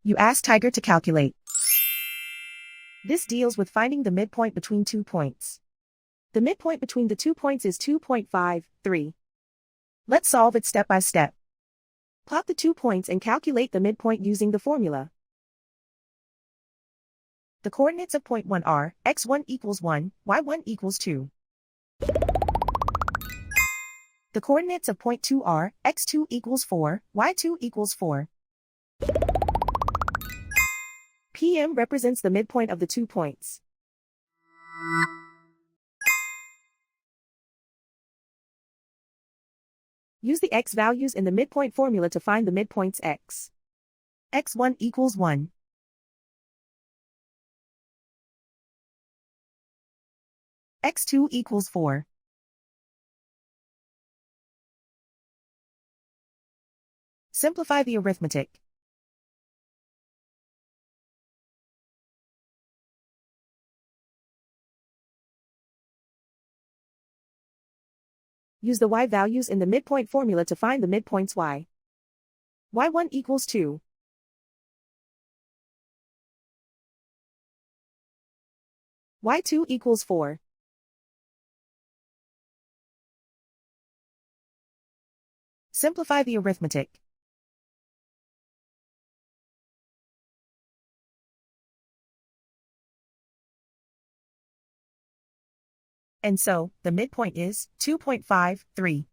You ask Tiger to calculate. This deals with finding the midpoint between 2 points. The midpoint between the 2 points is 2.53. Let's solve it step by step. Plot the 2 points and calculate the midpoint using the formula. The coordinates of point 1 are x1 equals 1, y1 equals 2. The coordinates of point 2 are x2 equals 4, y2 equals 4. PM represents the midpoint of the 2 points. Use the x values in the midpoint formula to find the midpoints x. x1 equals 1. x2 equals 4. Simplify the arithmetic. Use the y values in the midpoint formula to find the midpoints y. y1 equals 2. y2 equals 4. Simplify the arithmetic. And so, the midpoint is 2.53.